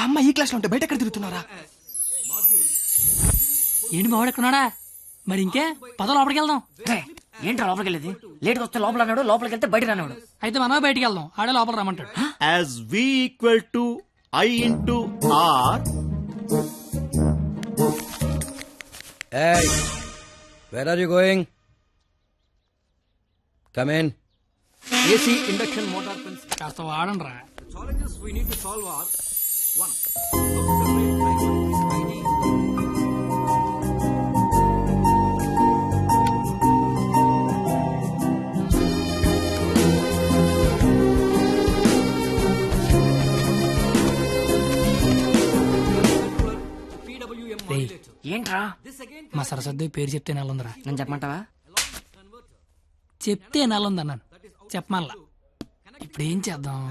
అమ్మాయి ఈ క్లాస్ లో ఉంటే బయట ఎక్కడ తిరుగుతున్నారా? ఏంటి మావాడు ఎక్కడున్నాడా? మరి ఇంకే పద లోపలికి వెళ్దాం. ఏంట్రా లోపలికి వెళ్ళేది? లేట్ వస్తే లోపల అన్నాడు, లోపలికి వెళ్తే బయట అన్నాడు. అయితే మనమే బయటికి వెళ్దాం, ఆడే లోపల రమ్మంటాడు. As V equal to I into R. Hey, where are you going? Come in. AC induction motor pins కాస్త వాడండి రా. రేయ్, ఏంట్రా? మా సరస్వతి పేరు చెప్తే నెలందరా? నేను చెప్పమంటావా? చెప్తే నెలంది అన్నాను, చెప్పమల్లా. ఇప్పుడు ఏం చేద్దాం?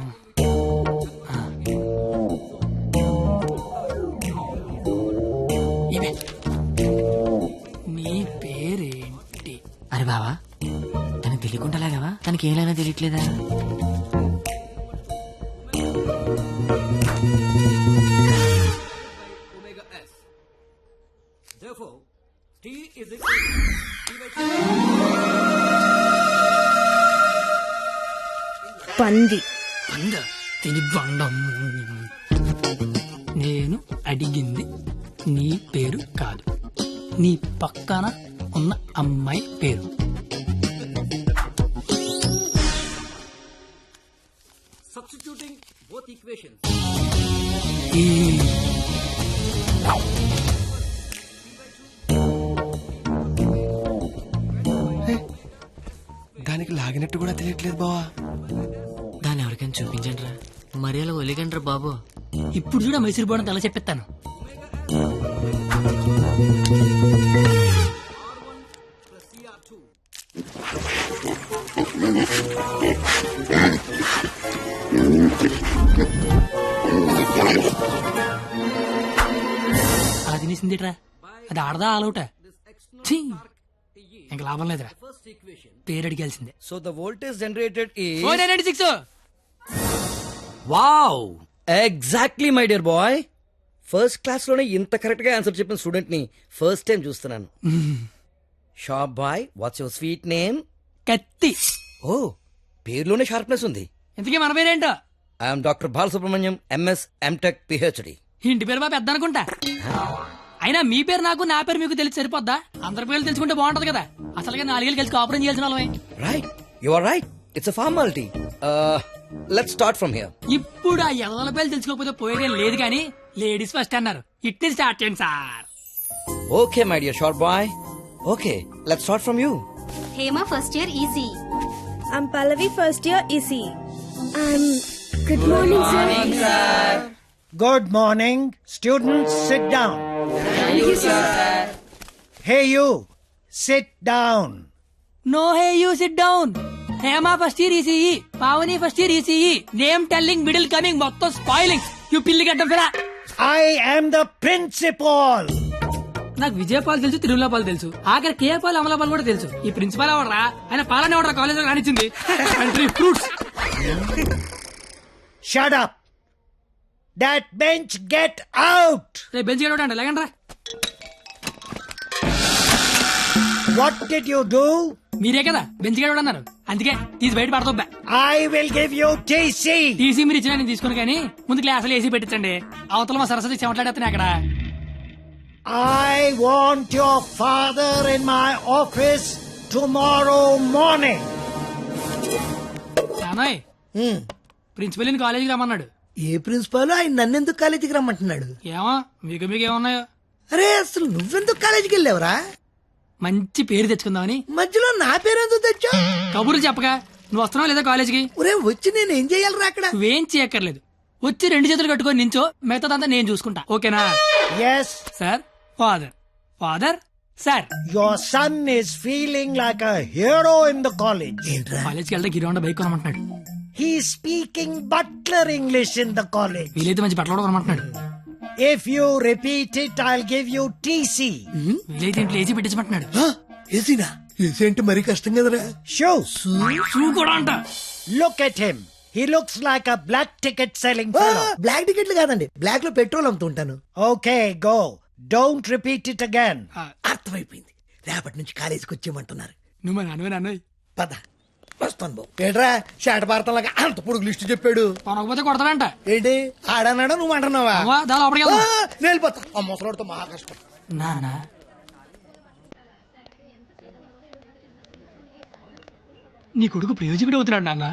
ఇవే నీ పేరేంటి? అరే బావా, తనకు తెలియకుండా లాగావా? తనకి ఏమైనా తెలియట్లేదా? పంది. అంద తిని బండం. నేను అడిగింది నీ పేరు కాదు, నీ పక్కన ఉన్న అమ్మాయి పేరు. ఈ దానికి లాగినట్టు కూడా తెలియట్లేదు బావా. దాన్ని ఎవరికైనా చూపించండి రా, మరి అలా ఒలిగండి రా బాబు. ఇప్పుడు చూడ మైసూరు ఎలా చెప్పిస్తాను. అలా తినేసిందిట్రా, అది ఆడదా ఆలౌటా? ఇంకా లాభం లేదురా, పేరు అడిగాల్సిందే. So the voltage generated is 496. wow, exactly my dear boy. First class లోనే ఇంత కరెక్ట్ గా ఆన్సర్ చెప్పిన స్టూడెంట్ ని ఫస్ట్ టైం చూస్తున్నాను. Sharp boy, what's your sweet name? Katthi. ఓ, పేరులోనే షార్ప్నెస్ ఉంది. ఇంతకీ మన పేరేంటో? I'm doctor Balasubrahmanyam, MS, MTech, PhD. ఇంటి పేరు బాబు పెద్ద అనుకుంటా. అయినా మీ పేరు నాకు, నా పేరు మీకు తెలిసి సరిపోద్దా? అందరి పేర్లు తెలుసుకుంటే బాగుంటది కదా. అసలుగా 4 ఏళ్ళు కలిసి కాపురం చేయాల్సిన వాళ్ళమే. Right, you are right, it's a formality. Let's start from here. ఇప్పుడు ఆ ఎదల పేర్లు తెలుసుకోకపోతే పోయేదేం లేదు కానీ లేడీస్ ఫస్ట్ అన్నారు, ఇట్ని స్టార్ట్ చేయండి sir. Okay my dear short boy, okay let's start from you. Hema first year EC. I'm Pallavi, first year EC. Good morning, sir. Good morning. Students, sit down. Thank you, sir. Hey, you. Sit down. No hey you sit down. Hema first year ECE, Pavani first year ECE, name telling, middle coming, మొత్తం spoiling. You పిల్లి గడ్డం ఫిరా. I am the principal. నాకు విజయపాల్ తెలుసు, తిరుమలపాల్ తెలుసు, ఆఖరి కేపాల్, అమలాపాల్ కూడా తెలుసు. ఈ ప్రిన్సిపాల్ ఎవడరా? ఆయన పాలనే ఎవడరా కాలేజ్ లో రానిచ్చింది? Fruits. Shut up. That bench, get out. రేపు బెంచ్ గడవడం అంటే లేకండి రా. What did you do? మీరే కదా బెంచ్ గడవడన్నారు, అందుకే తీసి బయట పడతా. I will give you TC. TC మీరు ఇచ్చినా నేను తీసుకుని, కానీ ముందు క్లాసులు ఏసీ పెట్టించండి. అవతల మా సరస్వతి చెమట్లాడేస్తాను అక్కడ. I want your father in my office tomorrow morning. నానోయ్, ప్రిన్సిపల్ కాలేజీకి రమ్మన్నాడు. ఏ ప్రిన్సిపాల్ ఆయన నన్నెందుకు కాలేజీకి రమ్మంటున్నాడు? ఏమో మీకు ఏమన్నాయో. అరే అసలు నువ్వెందుకు కాలేజీకి వెళ్ళావురా? మంచి పేరు తెచ్చుకుందామని. మధ్యలో నా పేరెందుకు తెచ్చా? కబుర్లు చెప్పగా నువ్వు వస్తున్నావు లేదా కాలేజీకి? ఒరే వచ్చి నేను ఏం చెయ్యాలరా అక్కడ? నువ్వేం చేయక్కర్లేదు, వచ్చి 2 చేతులు కట్టుకొని నించో, మిగతాదంతా నేను చూసుకుంటా, ఓకేనా? Yes. Sir, father, father, sir. Your son is feeling like a hero in the college. కాలేజ్కి వెళ్తే గిరివండ bike కొనమంటున్నాడు. He's speaking butler English in the college. వీలైతే మంచి బట్టలు కూడా కొనమంటున్నాడు. If you repeat it, I'll give you TC. వీలైతే ఇంట్లో AC పెట్టించమంటున్నాడు. ఏసీనా? AC అంటే మరీ కష్టం కదరా. Shoes. షూ కూడా అంట. Look at him. He looks like a black ticket selling fellow. Black టికెట్లు కాదండి, బ్లాక్ లో పెట్రోల్ అమ్ముతుంటాను. Okay, go. Don't repeat it again. అర్థమైపోయింది, రేపటి నుంచి కాలేజీకి వచ్చేయమంటున్నారు. నువ్వు మా నాన్నవే పద వస్తాను బాబు. ఏంట్రా షాట భారతంలాగా అంత పొడుగు లిస్టు చెప్పాడు. కొనకపోతే కొడతాడంట. ఏంటి ఆడన్నాడా నువ్వు అంటున్నావా? దా లోపలికి వెళ్దాం. నేను వెళ్ళిపోతా. ఆ ముసలోడితో మహా కష్టం. నానా నీ కొడుకు ప్రయోజకుడు అవుతున్నాడు నాన్న.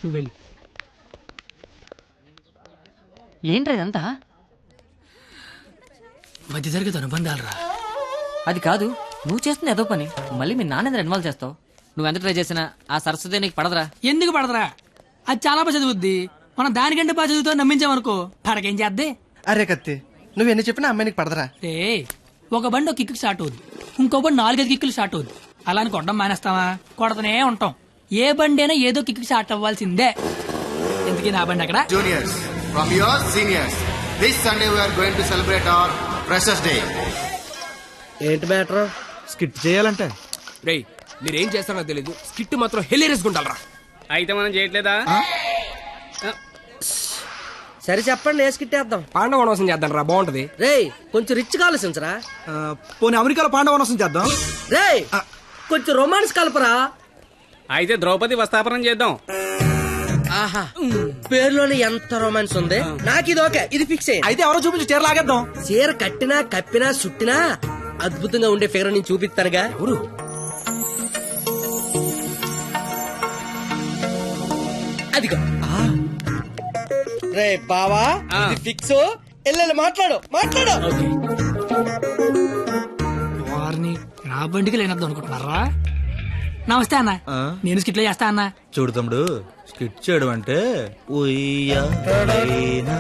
నువ్వు వెళ్ళు. ఏంట్రా ఇదంతా? మధ్య తరగతి అనుబంధాలు రా. అది కాదు, నువ్వు చేస్తుంది ఏదో పని, మళ్ళీ మీ నాన్న ఇన్వాల్వ్ చేస్తావు. నువ్వు ఎంత ట్రై చేసినా ఆ సరస్వతి నీకు పడదురా. ఎందుకు పడదరా? అది చాలా బాగా చదువుద్ది. మనం దానికంటే బాగా చదువుతో నమ్మించామనుకో పడకేం చేద్దే. అరే కత్తి, నువ్వెన్ని చెప్పినా అమ్మాయికి పడదరా. రే ఒక బండి ఒక కిక్కు స్టార్ట్ అవుద్ది, ఇంకో బండి 4-5 కిక్కులు స్టార్ట్ అవుద్ది. అలా అని కొట్టడం మానేస్తావా? కొడతనే ఉంటాం. ఏ బండి అయినా ఏదో కిక్కు స్టార్ట్ అవ్వాల్సిందే. ఎందుకు నా బండి అక్కడ? Juniors, from your seniors, this Sunday we are going to celebrate our Freshers Day. ఏంటి మ్యాటర్? స్కిట్ చేయాలంటే రేయ్ మీరేం చేస్తారో తెలీదు, స్కిట్ మాత్రం హెలీరియస్ గుండాలరా. అయితే మనం చేయట్లేదా? సరే చెప్పండి, వేసుకిట్టేద్దాం. పాండవ వనవాసం చేద్దాం రా, బాగుంటది. రేయ్ కొంచెం రిచ్ గా ఆలోచించరా. పోనీ అమెరికాలో పాండవనవసం చేద్దాం. రేయ్ కొంచెం రొమాన్స్ కలపరా. అయితే ద్రౌపది వస్తాపనం చేద్దాం. ఆహా, పేరులోనే ఎంత రొమాన్స్ ఉంది. నాకు ఇది ఓకే, ఇది ఫిక్స్ అయ్యింది. అయితే ఎవరో చూపించి చీర లాగేద్దాం. చీర కట్టినా కప్పినా సుట్టినా అద్భుతంగా ఉండే ఫిగర్ నేను చూపిస్తానుగా. ఎవరు? అదిగో రే బావా, ఇది ఫిక్స్. ఎల్లెల్లి మాట్లాడు మాట్లాడు. వారిని నా బండికి లేనద్దు అనుకుంటున్నారా? నమస్తే అన్న, నేను స్కిట్లో చేస్తా అన్న. చూడు తమ్ముడు, స్కిట్ చేయడం అంటే ఉయ్యాలైనా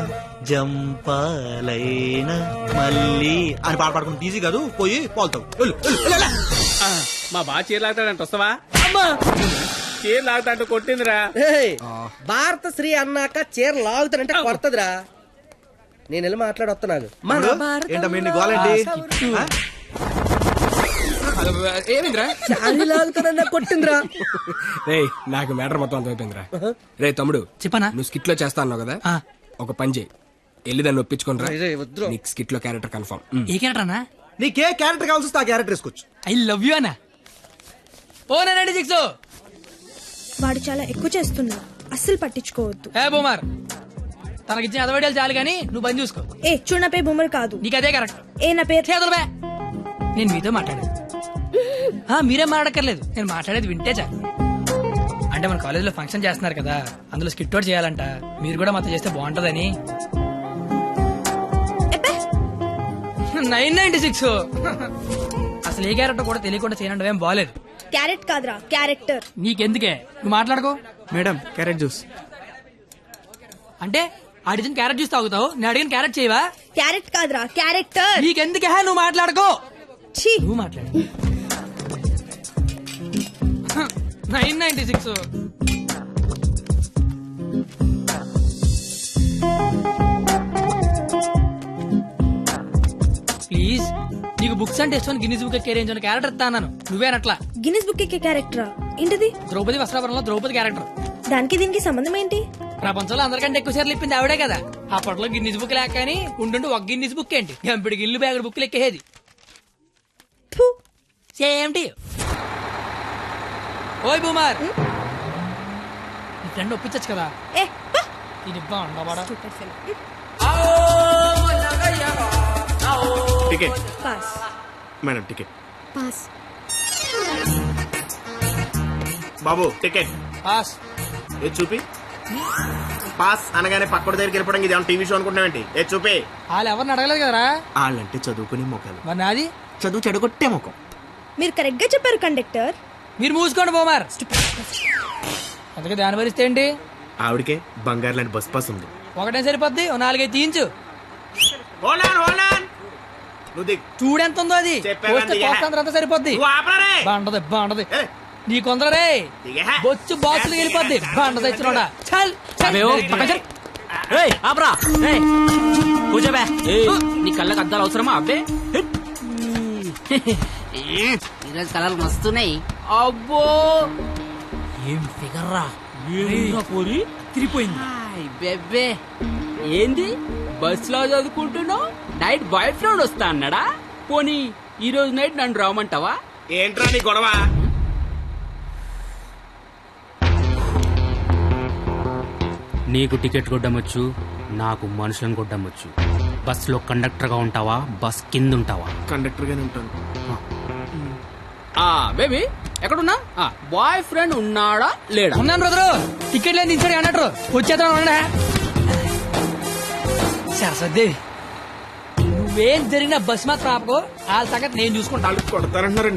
జంపాలైనా మళ్ళీ అని పాట పాడుకుంటే ఈజీ కాదు. పోయి పోల్తావు. మా బాగా చీర లాగుతాడంట, వస్తావా? చీర లాగుతాంటూ కొట్టిందిరా. ఏయ్, భారత శ్రీ అన్నాక చీర లాగుతానంటే కొడతదిరా. నేను వెళ్ళి మాట్లాడొస్తున్నాను. ఏంటమ్మా నీ గోలేంటి? ఏమిందిరా? అది లాగుతానన్నా కొట్టిందిరా. రేయ్ నాకు మ్యాటర్ మొత్తం అర్థమైపోయిందిరా. రే తమ్ముడు, చెప్పనా? నువ్వు స్కిట్ లో చేస్తా అన్నావు కదా, ఆ. ఒక పని చేయి, వెళ్ళి దాన్ని ఒప్పించుకోనరా. రేయ్, వద్దురా. నీకు స్కిట్ లో క్యారెక్టర్ కన్ఫర్మ్. ఏ క్యారెక్టర్ అన్నా? నీకే క్యారెక్టర్ కావాల్సి వస్తే ఆ క్యారెక్టర్ వేసుకోవచ్చు. ఐ లవ్ యూ అన్నా. ఓ 96 వాడు చాలా ఎక్కువ చేస్తున్నాడు, అస్సలు పట్టించుకోవద్దు. ఏ బూమర్, తనకిచ్చిన అదవడాలు చాలు గానీ నువ్వు పని చూసుకో. ఏ చూడు, నా పేరు బొమ్మరు కాదు. నీకు అదే కరెక్ట్. ఏ నా పేరు చేతులు బే. నేను మీతో మాట్లాడేది. మీరేం మాట్లాడక్కర్లేదు, నేను మాట్లాడేది వింటే చాలు. అంటే మన కాలేజీలో ఫంక్షన్ చేస్తున్నారు కదా, అందులో స్కిట్ అవుట్ చేయాలంట. మీరు కూడా మాతో చేస్తే బాగుంటదని. 996 అసలు ఏ క్యారెక్టర్ కూడా తెలియకుండా చేయనంటే ఏం బాలేదు. క్యారెట్ కాదురా, క్యారెక్టర్. నీకెందుకే, నువ్వు మాట్లాడుకో. Madam carrot juice. అంటే అడిగిన క్యారెట్ జ్యూస్ తాగుతావు, నేను అడిగిన క్యారెట్ చేయవా? క్యారెట్ కాదురా, క్యారెక్టర్. నీకెందుకే, నువ్వు మాట్లాడుకో. ఛీ, నువ్వు మాట్లాడు. 996 ప్లీజ్. నీకు బుక్స్ అంటే ఇష్టం, గిన్నీస్ బుక్ ఎక్కే రేంజ్ ఉన్న క్యారెక్టర్ ఇస్తాను. నువ్వేనట్లా. గిన్నిస్ బుక్ ఎక్కే క్యారెక్టరా? ఏంటిది? ద్రౌపది వస్త్రాపురంలో ద్రౌపది క్యారెక్టర్. దానికి దీనికి సంబంధం ఏంటి? ప్రపంచంలో అందరికంటే ఎక్కువ సార్లు ఇప్పింది ఆవిడే కదా. అప్పట్లో గిన్నీస్ బుక్ లేక కానీ ఉండుండి ఒక గిన్నీస్ బుక్ ఏంటి, గంపిడి గిల్లు బ్యాగుడు బుక్లు ఎక్కేది. ఫు, సేమ్ టు యు. ఓయ్ బూమర్, నీ ఫ్రెండ్ ఒప్పించచ్చు కదా. ఏ పా. ఇది బాగుండవాడా? Stupid fellow. Ticket pass. Madam ticket. Pass. బాబు టికెట్. పాస్. ఏ చూపి. పాస్ అనగానే పక్కన దగ్గరికి వెళ్ళిపోవడం ఇది టీవీ షో అనుకుంటున్నావేంటి? ఏ చూపి. వాళ్ళు ఎవరిని అడగలేదు కదరా. వాళ్ళంటే చదువుకునే మొక్కలు, మరి నాది చదువు చెడగొట్టే ముఖం. మీరు కరెక్ట్ గా చెప్పారు కండక్టర్. మీరు మూసుకోండి బోమార్. అందుకే దాని భరిస్తే ఏంటి? ఆవిడకే బంగారు లాంటి బస్ పాస్ ఉంది. ఒకటే సరిపోద్ది, 4-5 తీయించు. నువ్వు దిగు. చూడెంత ఉందో అది. చెప్పాను పోస్తే అందుకే. పోస్తంత అంతా సరిపోద్ది. నువ్వు ఆపరా రే. బాగుంటది బాగుంటది. నీ కొందరే దిగే. బొచ్చు బాక్సులు వెళ్ళిపోద్ది బండ తెచ్చినోడా చల్ చల్. ఆపరా కూర్చోబే నీ కళ్ళకి అద్దాలు అవసరమా అబ్బే ఈరోజు కలర్లు మస్తున్నాయి అబ్బో ఏం ఫిగర్ రా పోరి తిరిగిపోయింది బెబ్బే ఏంది బస్ లో చదువుకుంటున్నావు నైట్ బాయ్ ఫ్రెండ్ వస్తా అన్నాడా పోనీ ఈ రోజు నైట్ నన్ను రామంటావా ఏంట్రా నీ గొడవ? నీకు టికెట్ కొట్టమొచ్చు నాకు మనుషులను కొట్టమొచ్చు బస్ లో కండక్టర్ గా ఉంటావా బస్ కింద ఉంటావా కండక్టర్ గానే ఉంటాను. బేబీ ఎక్కడున్నా బాయ్ ఫ్రెండ్ ఉన్నాడా లేడా ఉన్నాను బ్రదరు టికెట్ లేని దించాడు అన్నట్టు వచ్చేద్దాం సరస్వతి నువ్వేం జరిగిన బస్ మాత్రం ఆపకు వాళ్ళ సంగతి నేను చూసుకుంటాను. కొడతారంటున్నారండి.